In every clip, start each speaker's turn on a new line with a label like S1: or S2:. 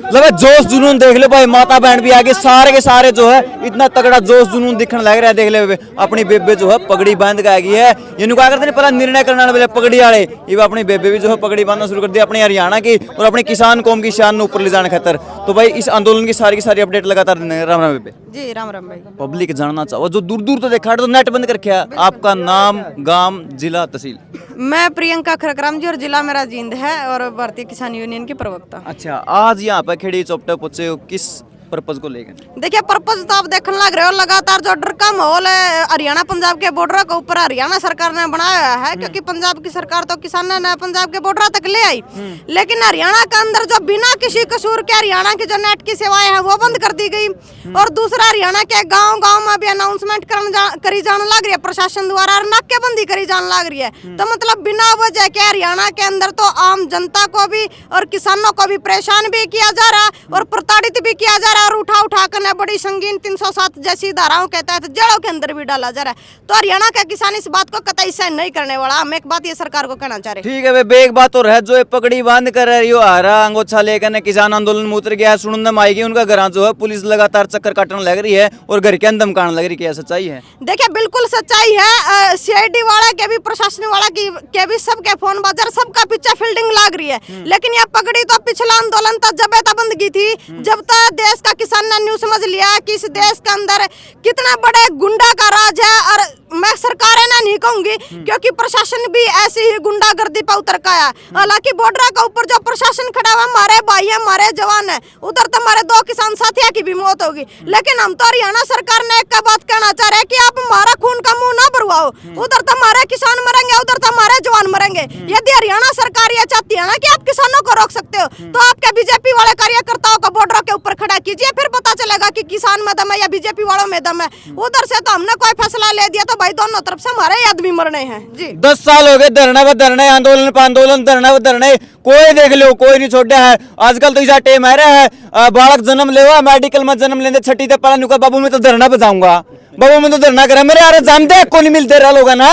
S1: मतलब जोश जुनून देख लो भाई, माता बहन भी आगे सारे के सारे जो है इतना तगड़ा जोश जुनून दिखने लग रहा है। देख ले अपनी बेबे जो है पगड़ी बांध के आ गई है। इनको क्या करते हैं पहला निर्णय करने वाले पगड़ी वाले, ये अपनी बेबे भी जो है पगड़ी बांधना शुरू कर दिया अपनी हरियाणा की और अपने किसान कौम की शान ऊपर ले जाने खातर। तो भाई इस आंदोलन की सारी अपडेट लगातार राम राम बेबे
S2: जी। राम राम भाई।
S1: पब्लिक जानना चाहो जो दूर दूर तो देखा तो नेट बंद करके है, आपका नाम गांव जिला तहसील।
S2: मैं प्रियंका खरकराम जी और जिला मेरा जींद है और भारतीय किसान यूनियन की प्रवक्ता।
S1: अच्छा, आज यहाँ पे खेड़ी चौपटे पहुंचे हो किस पर्पज को लेकर?
S2: देखिए पर्पज तो आप देखने लग रहे हो, लगातार जो डर का माहौल है हरियाणा पंजाब के बॉर्डर के ऊपर हरियाणा सरकार ने बनाया है, क्योंकि पंजाब की सरकार तो किसानों ने पंजाब के बॉर्डर तक ले आई, लेकिन हरियाणा के अंदर जो बिना किसी कसूर के हरियाणा की जो नेट की सेवाएं हैं वो बंद कर दी गई। और दूसरा हरियाणा के गांव-गांव में भी अनाउंसमेंट करी जाने लग रही है प्रशासन द्वारा और नाकेबंदी करी जाने लग रही है। तो मतलब बिना वजह के हरियाणा के अंदर तो आम जनता को भी और किसानों को भी परेशान भी किया जा रहा है और प्रताड़ित भी किया जा रहा है और उठा कर बड़ी संगीन 307 जैसी धाराओं के तहत जेलों के अंदर भी डाला जा रहा है। तो हरियाणा का किसान इस बात को कतई सहन नहीं करने वाला। हम एक बात ये सरकार को कहना चाह रहे हैं।
S1: ठीक है भाई, एक बात और है, जो पगड़ी बांध कर रही हो हरा अंगोछा लेकर किसान आंदोलन में उतर गया, सुनने में आएगी उनका घर जो है पुलिस लगातार चक्कर काटने लग रही है और घर के अंदर धमकाने लग रही है, क्या सच्चाई है?
S2: देखिए बिल्कुल सच्चाई है। सीआईडी वाला के भी प्रशासन वाला के भी सबके फोन बाजार सबका पीछे फील्डिंग लाग रही है, लेकिन यह पगड़ी तो पिछला आंदोलन तक जब बंद की थी, जब तक देश का किसान ने न्यू समझ लिया कि इस देश के अंदर कितना बड़े गुंडा का राज है। और मैं सरकार ना नहीं कहूंगी, क्योंकि प्रशासन भी ऐसी ही गुंडागर्दी पर उतर का है। हालांकि बॉर्डर के ऊपर जो प्रशासन खड़ा हुआ, हमारे भाई है हमारे जवान है, उधर तो हमारे 2 किसान साथियों की भी मौत होगी, लेकिन हम तो हरियाणा सरकार ने एक बात कहना चाह रहे हैं कि आप हमारा खून का मुंह ना भरवाओ। उधर तो हमारे किसान मरेंगे, उधर तो हमारे जवान मरेंगे। यदि हरियाणा सरकार ये चाहती है ना कि आप किसानों को रोक सकते हो, तो आपके बीजेपी वाले कार्यकर्ताओं को बॉर्डर के ऊपर खड़ा कीजिए, फिर पता चलेगा कि किसान में दम है या बीजेपी वालों में दम है। उधर से तो हमने कोई फैसला ले दिया तो भाई दोनों तरफ से हमारे आदमी मरने हैं जी।
S1: 10 साल हो गए धरना व धरने, आंदोलन पर आंदोलन, धरना व धरने, कोई देख लो कोई नहीं छोड़ा है। आजकल तो इसा टेम आ रहा है, बालक जन्म ले मेडिकल में जन्म लेने छठी तक पहला नुका बाबू मैं तो धरना बजाऊंगा, बाबू मैं तो धरना करा, मेरे यार जानते को नहीं मिलते रहा लोग ना।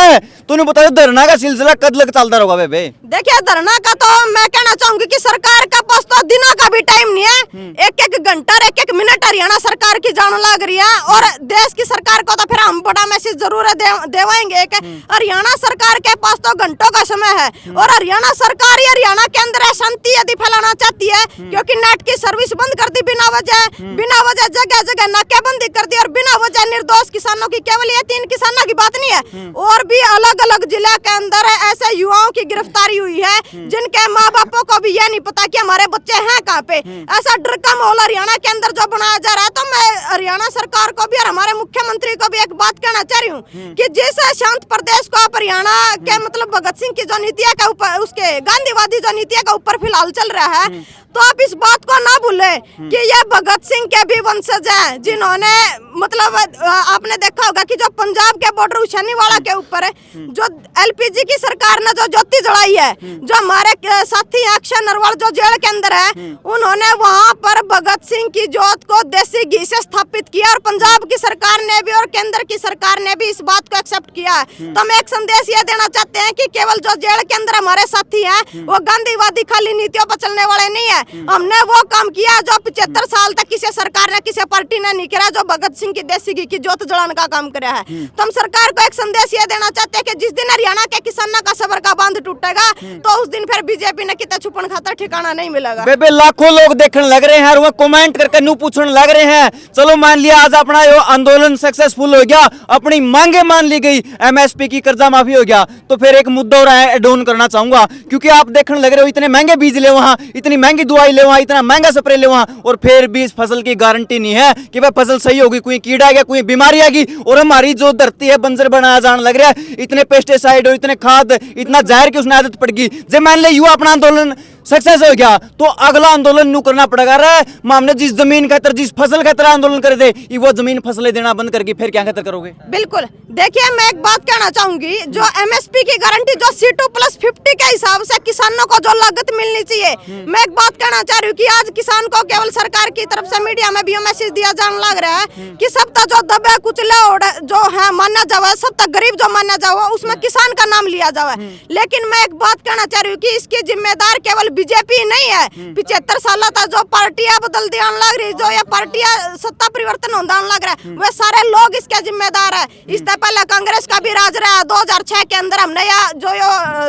S1: तूने बता धरना का सिलसिला कद लग चलता रहेगा बेबे?
S2: देखिए धरना का तो मैं कहना चाहूंगी कि सरकार का पास तो दिनों का भी टाइम नहीं है, एक घंटा एक मिनट हरियाणा सरकार की जान लग रही है। और देश की सरकार को तो फिर हम बड़ा मैसेज जरूर देवाएंगे कि हरियाणा सरकार के पास तो घंटों का समय है और हरियाणा सरकार ही हरियाणा के अंदर अशांति यदि फैलाना चाहती है, क्योंकि नेट की सर्विस बंद कर दी बिना वजह जगह जगह नाकेबंदी कर दी और बिना वजह निर्दोष किसानों की, केवल ये 3 किसानों की बात नहीं है, और भी अलग अलग जिले के अंदर ऐसे युवाओं की गिरफ्तारी हुई है जिनके माँ बापों को भी ये नहीं पता कि हमारे बच्चे हैं कहाँ पे। ऐसा डर का माहौल हरियाणा के अंदर जो बनाया जा रहा है, तो मैं हरियाणा सरकार को भी और हमारे मुख्यमंत्री को भी एक बात कहना चाह रही हूँ कि जिस शांत प्रदेश को आप हरियाणा के मतलब भगत सिंह की जो नीतियां का ऊपर, उसके गांधीवादी जो नीतियां का ऊपर फिलहाल चल रहा है, तो आप इस बात को ना भूले कि ये भगत सिंह के भी वंशज हैं, जिन्होंने मतलब आपने देखा होगा कि जो पंजाब के बॉर्डर उछानीवाला के ऊपर है, जो एलपीजी की सरकार ने जो ज्योति जलाई है, जो हमारे साथी अक्षय नरवाल जो जेल के अंदर है, उन्होंने वहां पर भगत सिंह की ज्योत को देसी घी से स्थापित किया और पंजाब की सरकार ने भी और केंद्र की सरकार ने भी इस बात को एक्सेप्ट किया है। तो हम एक संदेश ये देना चाहते हैं कि केवल जो जेल के अंदर हमारे साथी हैं वो गांधीवादी खाली नीतियों पर चलने वाले नहीं है। हमने वो काम किया जो 75 साल तक किसी सरकार ने किसी पार्टी ने नहीं किया, जो भगत सिंह की देसी घी की ज्योत जलाने का काम किया है। तो हम सरकार को एक संदेश ये देना चाहते हैं कि जिस दिन हरियाणा के किसानों का सबर का बांध टूटेगा, तो उस दिन फिर बीजेपी ने कितना छुपन खाता ठिकाना नहीं मिलेगा।
S1: बेबे लाखों लोग देखने लग रहे हैं और वो कमेंट करके नू पूछने लग रहे हैं। चलो मान लिया आज अपना ये आंदोलन सक्सेसफुल हो गया, अपनी मांगे मान ली गई, एमएसपी की कर्जा माफी हो गया, तो फिर एक मुद्दा और ऐड ऑन करना चाहूंगा, क्योंकि आप देखने लग रहे हो इतने महंगे बीज ले वहां, इतनी महंगी दवाई ले वहां, इतना महंगा स्प्रे ले वहां, और फिर भी इस फसल की गारंटी नहीं है कि वह फसल सही होगी, कोई कीड़ा आ गया, कोई बीमारी आ गई और हमारी जो धरती है बंजर बनाया जाने लग रहा है। इतने पेस्टिसाइड और इतने खाद, इतना जहर की उसने आदत पड़ गई। जब मान ले युवा अपना आंदोलन सक्सेस हो गया तो अगला आंदोलन नू करना पड़ेगा रे। हमने जिस जमीन खातर जिस फसल खातर आंदोलन कर दे, वो जमीन फसलें देना बंद करके फिर क्या खातर करोगे?
S2: बिल्कुल देखिए मैं एक बात कहना चाहूंगी, जो एमएसपी की गारंटी जो C2+50 के हिसाब से किसानों को जो लागत मिलनी चाहिए, मैं एक बात कहना चाह रही हूँ कि आज किसान को केवल सरकार की तरफ से मीडिया में भी मैसेज दिया जाने लग रहा है कि सब तक जो दबे कुचले जो है माना जावा, सब तक गरीब जो माना जावा उसमें किसान का नाम लिया जावा। लेकिन मैं एक बात कहना चाह रही हूँ कि इसकी जिम्मेदार केवल बीजेपी नहीं है। 75 साल तक जो पार्टियां बदल दी आने लग रही, जो ये पार्टियां सत्ता परिवर्तन होने लग रहा है, वे सारे लोग इसके जिम्मेदार है। इससे पहले कांग्रेस का भी राज रहा। 2006 के अंदर हमने जो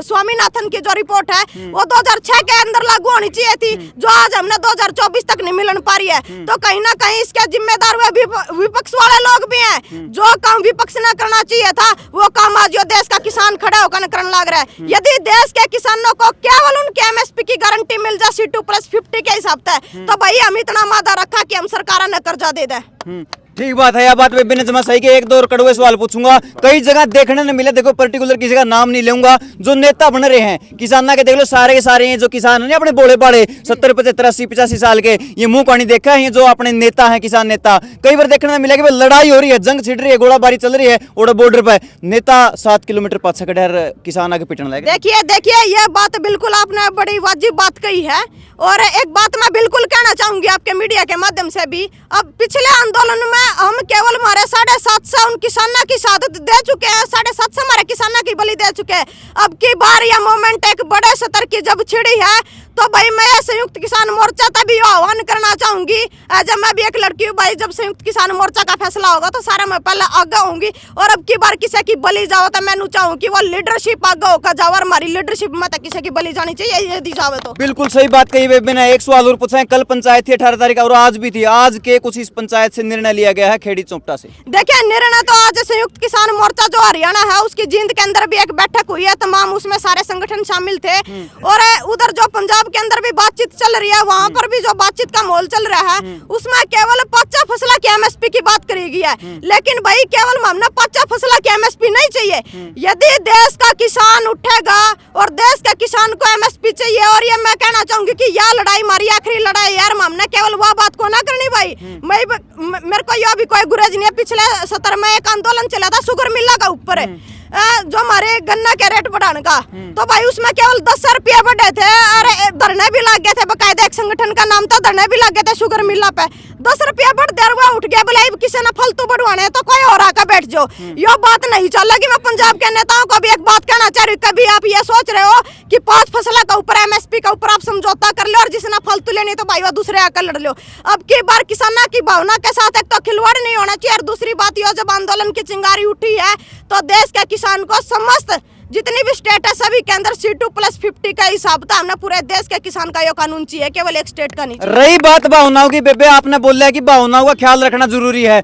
S2: स्वामीनाथन की जो रिपोर्ट है वो 2006 के अंदर लागू होनी चाहिए थी, जो आज हमने 2024 तक नहीं मिल पा रही है। तो कहीं ना कहीं इसके जिम्मेदार वे विपक्ष वाले लोग भी हैं। जो काम विपक्ष ने करना चाहिए था वो काम आज जो देश का किसान खड़ा होकर करने लग रहा है। यदि देश के किसानों को केवल उनके एमएसपी की गारंटी मिल जाए C2+50 के हिसाब से, तो भाई हम इतना मादा रखा कि हम सरकार ने कर्जा दे दे।
S1: ठीक बात है। यह बात बेबी ने जमा सही कि एक दो और कड़वे सवाल पूछूंगा। कई जगह देखने ने मिले, देखो पर्टिकुलर किसी का नाम नहीं लूंगा, जो नेता बन रहे हैं किसाना के, देख लो सारे के सारे हैं जो किसान है अपने बोले बाड़े 70 75 80 85 साल के, ये मुंह कहानी देखा है, जो अपने नेता है किसान नेता। कई बार देखने में मिला कि लड़ाई हो रही है, जंग छिड़ रही है, गोलाबारी चल रही है और बॉर्डर पे नेता 7 किलोमीटर पाछे खड़ा किसान आके पिटने लगे।
S2: देखिए ये बात बिल्कुल आपने बड़ी वाजिब बात कही है। और एक बात मैं बिल्कुल कहना चाहूंगी आपके मीडिया के माध्यम से भी, अब पिछले आंदोलन में हम केवल हमारे 750 उन किसानों की शहादत दे चुके हैं, 750 हमारे किसानों की बलि दे चुके हैं। अब की बार यह मोमेंट एक बड़े स्तर की जब छिड़ी है, तो भाई मैं संयुक्त किसान मोर्चा तभी आह्वान करना चाहूंगी। जब मैं भी एक लड़की हूँ भाई, जब संयुक्त किसान मोर्चा का फैसला होगा तो सारा मैं पहले आगे होंगी। और अब की बार किसी की बलि जाओ तो मैं चाहूँ कि वो लीडरशिप आगे होकर जाओ, और हमारी लीडरशिप में तो किसी की बलि जानी चाहिए यदि जावे तो।
S1: बिल्कुल सही बात कही बेबी ने। एक सवाल और पूछा है, कल पंचायत थी 18 तारीख और आज भी थी, आज के कुछ इस पंचायत से निर्णय लिया गया है खेड़ी चोपटा से?
S2: देखिए निर्णय तो आज संयुक्त किसान मोर्चा जो हरियाणा है उसकी जींद के अंदर भी एक बैठक हुई है, तमाम उसमें सारे संगठन शामिल थे। और उधर जो पंजाब के अंदर भी बातचीत चल रही है, वहाँ पर भी जो बातचीत का माहौल चल रहा है उसमें केवल 5 फसला की एमएसपी की बात करी गई है। लेकिन भाई केवल हमने 5 फसला की एमएसपी नहीं चाहिए। यदि देश का किसान उठेगा और देश के किसान को एमएसपी चाहिए, और ये मैं कहना चाहूंगी कि यह लड़ाई हमारी आखिरी लड़ाई यार, हमने केवल वह बात को ना करनी भाई। मेरे को यह भी कोई गुरेज नहीं है। पिछले 17 में एक आंदोलन चला था शुगर मिला का ऊपर जो हमारे गन्ना के रेट बढ़ाने का, तो भाई उसमें केवल 10 रुपये बढ़े थे और धरने भी लग गए थे। बकायदा एक संगठन का नाम था, धरने भी लग गए थे शुगर मिला पे। 10 रुपया बढ़ देर हुआ उठ गया, बोले किसी ने फालतू बढ़वाने हैं तो कोई और आकर बैठ जाओ। यो बात नहीं चलेगी। मैं पंजाब के नेताओं को भी एक बात कहना चाह रही हूँ, कभी आप ये सोच रहे हो कि 5 फसला का ऊपर एमएसपी का ऊपर आप समझौता कर लो और जिसने फालतू लेनी तो भाई वो दूसरे आकर लड़ लो। अब की बार किसानों की भावना के साथ एक तो खिलवाड़ नहीं होना चाहिए, और दूसरी बात यह जब आंदोलन की चिंगारी उठी है तो देश के किसान को समस्त जितनी भी स्टेट है सभी के अंदर C2+50 का हिसाब था। हमने पूरे देश के किसान का ये कानून चाहिए, केवल एक स्टेट का नहीं।
S1: रही बात भावनाओं की बेबे, आपने बोला कि भावनाओं का ख्याल रखना जरूरी है।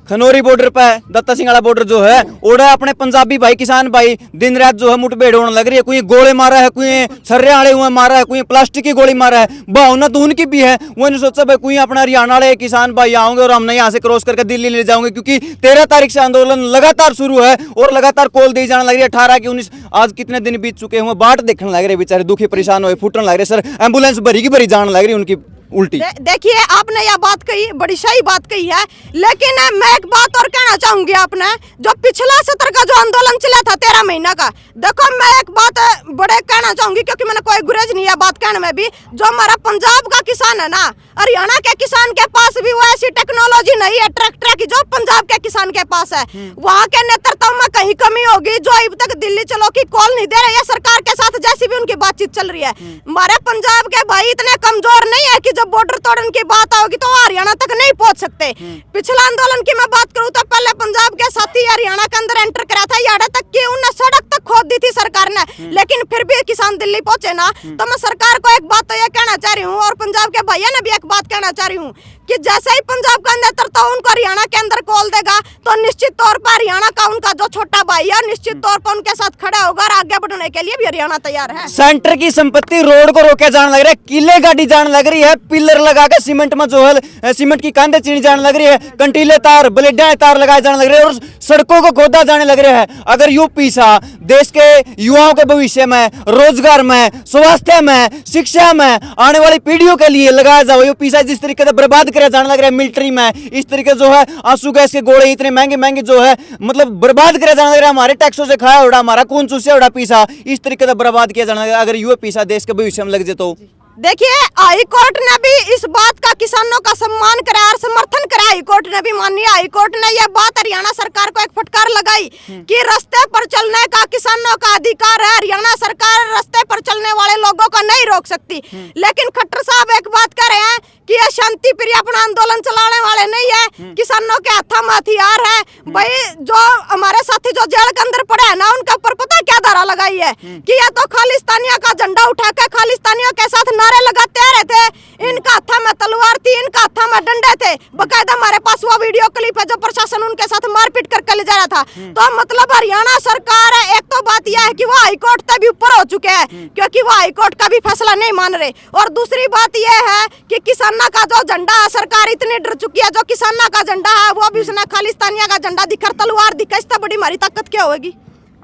S1: खनौरी बॉर्डर पे दत्ता सिंह वाला बॉर्डर जो है, ओड़ा अपने पंजाबी भाई किसान भाई दिन रात जो है मुठभेड़ होने लग रही है। कोई गोले मारा है, कोई छर्रे आड़े हुए मारा है, कोई प्लास्टिक की गोली मारा है। भावना तो उनकी भी है। वो नहीं सोचा भाई कोई अपना हरियाणा वाले किसान भाई आओगे और हमने यहाँ से क्रॉस करके दिल्ली ले जाओगे, क्योंकि 13 तारीख से आंदोलन लगातार शुरू है और लगातार कॉल दी जाने लग रही है। 18 की 19 आज कितने दिन बीत चुके हैं, बाट देखने लग रहे बेचारे, दुखी परेशान हुए, फूटने लग रहे। सर एम्बुलेंस भरी की भरी जाने लग रही उनकी उल्टी।
S2: देखिए आपने यह बात कही, बड़ी सही बात कही है, लेकिन मैं एक बात और कहना चाहूंगी। आपने जो पिछला सत्र का जो आंदोलन चला था 13 महीना का, देखो मैं एक बात बड़े कहना चाहूंगी, क्योंकि मैंने कोई गुरेज नहीं है बात कहने में भी। जो हमारा पंजाब का किसान है ना, हरियाणा के किसान के पास भी वो ऐसी टेक्नोलॉजी नहीं है ट्रैक्टर की जो पंजाब के किसान के पास है। वहाँ के नेतृत्व में कहीं कमी होगी, जो अब तक दिल्ली चलो की कॉल नहीं दे रहे हैं सरकार के साथ, जैसी भी उनकी बातचीत चल रही है। हमारे पंजाब के भाई इतने कमजोर नहीं है कि जब बॉर्डर तोड़ने की बात आओगी तो हरियाणा तक नहीं पहुंच सकते। पिछला आंदोलन की मैं बात करूं तो पहले पंजाब के साथी हरियाणा के अंदर एंटर करा था, यहाँ तक कि उन्हें सड़क तक खोद दी थी सरकार ने, लेकिन फिर भी किसान दिल्ली पहुंचे ना। तो मैं सरकार को एक बात तो ये कहना चाह रही हूँ, और पंजाब के भैया ने भी एक बात कहना चाह रही हूँ कि जैसे ही पंजाब का नेतृत्व उनको हरियाणा के अंदर कॉल देगा तो निश्चित तौर पर हरियाणा का उनका जो छोटा भाई है निश्चित तौर पर उनके साथ खड़ा होगा, और आगे बढ़ने के लिए भी हरियाणा तैयार है।
S1: सेंटर की संपत्ति रोड को रोके जाने लग रहा है, किले गाड़ी जाने लग रही है, पिलर लगा के सीमेंट में जो है सीमेंट की कंधे चीनी जाने लग रही है, कंटीले तार ब्लेडा तार लगाए जाने लग रहे हैं और सड़कों को खोदा जाने लग रहा है। अगर यूपी सा देश के युवाओं के भविष्य में, रोजगार में, स्वास्थ्य में, शिक्षा में, आने वाली पीढ़ियों के लिए लगाया जाओ, यूपी सा जिस तरीके से बर्बाद किया जाने लग रहा है मिलिट्री में, इस तरीके जो है आंसू गैस के गोले इतने महंगे महंगे जो है मतलब बर्बाद किया जाने लग रहा है, हमारे टैक्सों से खाया उड़ा, हमारा खून चूसा उड़ा पीसा, इस तरीके से बर्बाद किया जाने लगा। अगर युवा पीसा देश के भविष्य में लग जाए तो
S2: देखिए हाई कोर्ट ने भी इस बात का किसानों का सम्मान करा और समर्थन करा। हाईकोर्ट ने भी मानी। हाईकोर्ट ने यह बात हरियाणा सरकार को एक फटकार लगाई कि रास्ते पर चलने का किसानों का अधिकार है। हरियाणा सरकार रास्ते पर चलने वाले लोगों को नहीं रोक सकती। लेकिन खट्टर साहब एक बात कह रहे हैं कि ये शांति प्रिय अपना आंदोलन चलाने वाले नहीं है, किसानों के हाथों में हथियार है। भाई जो हमारे साथी जो जेल के अंदर पड़े हैं ना, उनके ऊपर पता क्या धारा लगाई है कि ये तो खालिस्तानियों का झंडा उठा के खालिस्तानियों के साथ नारे लगाते आ रहे थे। इनका हाथों में तलवार थी, इनका हाथों में डंडे थे। बकायदा हमारे पास वो वीडियो क्लिप है जो प्रशासन उनके साथ मारपीट करके ले जा रहा था। तो मतलब हरियाणा सरकार है, एक तो बात यह है कि वो हाईकोर्ट से भी ऊपर हो चुके हैं क्योंकि वो हाईकोर्ट का भी फैसला नहीं मान रहे। और दूसरी बात यह है कि किसानों का जो झंडा है, सरकार इतनी डर चुकी है, जो किसानों का झंडा है वो भी उसने खालिस्तानियों का झंडा दिखा, तलवार दिखा। इससे बड़ी हमारी ताकत क्या होगी?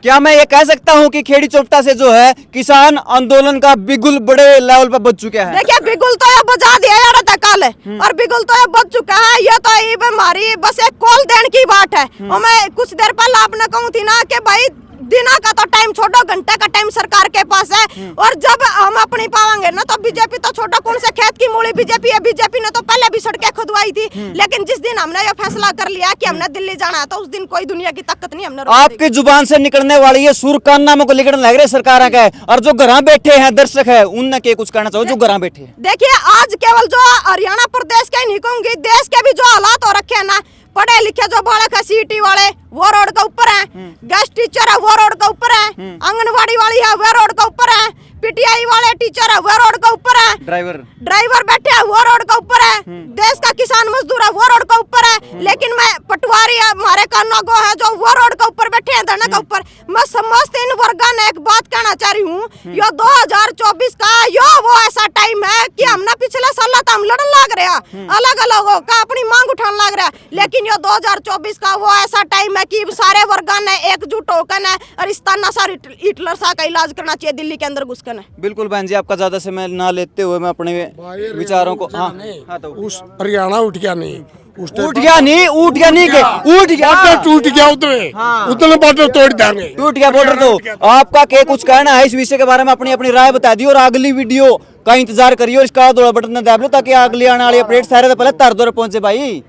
S1: क्या मैं ये कह सकता हूँ कि खेड़ी चौपटा से जो है किसान आंदोलन का बिगुल बड़े लेवल पर बज चुका है?
S2: देखिए बिगुल तो ये बजा दिया यार था कल, और बिगुल तो ये बज चुका है। ये तो ये हमारी बस एक कॉल देने की बात है। और मैं कुछ देर पहले आपने कहूँ थी ना कि भाई दिना का तो टाइम छोड़ो, घंटे का टाइम सरकार के पास है। और जब हम अपनी पावांगे ना तो बीजेपी तो छोड़ो, कौन से खेत की मूली बीजेपी है। बीजेपी ने तो पहले भी सड़कें खुदवाई थी, लेकिन जिस दिन हमने ये फैसला कर लिया कि हमने दिल्ली जाना है तो उस दिन कोई दुनिया की ताकत नहीं हमने रोक दी।
S1: आपकी जुबान से निकलने वाली ये सुर कान नामों को लिखने लग रहे सरकार का है, और जो घर बैठे हैं दर्शक है उनने के कुछ कहना चाहो जो घर बैठे हैं?
S2: देखिए आज केवल जो हरियाणा प्रदेश के नहीं कहूंगी, देश के भी जो हालात हो रखे हैं ना, पढ़े लिखे जो बालक है सीईटी वाले वो रोड के ऊपर है, गेस्ट टीचर है वो रोड के ऊपर है, आंगनवाड़ी वाली है वो रोड के ऊपर है, पीटीआई वाले टीचर है वो रोड के ऊपर है, ड्राइवर बैठे है वो रोड के ऊपर है, देश का किसान मजदूर है वो रोड के ऊपर है। लेकिन मैं पटवारी है हमारे कानगो है जो वो रोड के ऊपर बैठे हैं धरने के ऊपर। मैं समस्त इन वर्गों ने एक बात कहना चाह रही हूँ, यो 2024 का यो वो ऐसा टाइम है कि हमने पिछले साल तो हम लड़न लग रहे हैं, अलग अलग का अपनी मांग उठाने लग रहा है। लेकिन यो 2024 का वो ऐसा टाइम है कि सारे वर्गों ने एकजुट होकर और इस तानाशाह हिटलर शाह का इलाज करना चाहिए दिल्ली के अंदर घुसकर।
S1: बिल्कुल बहन जी, आपका ज्यादा समय ना लेते हुए मैं अपने विचारों को तो
S3: उस हरियाणा उठ गया नहीं,
S1: उठ गया नहीं उठ गया
S3: टूट गया उतने बॉर्डर तोड़ देंगे,
S1: टूट गया बॉर्डर। तो आपका क्या कुछ कहना है इस विषय के बारे में? अपनी अपनी राय बता दी और अगली वीडियो का इंतजार करिए और इसका दौड़ा बटन दबा लो ताकि अगली आने वाली अपडेट सारे तो पहले तार दौर पहुंचे भाई।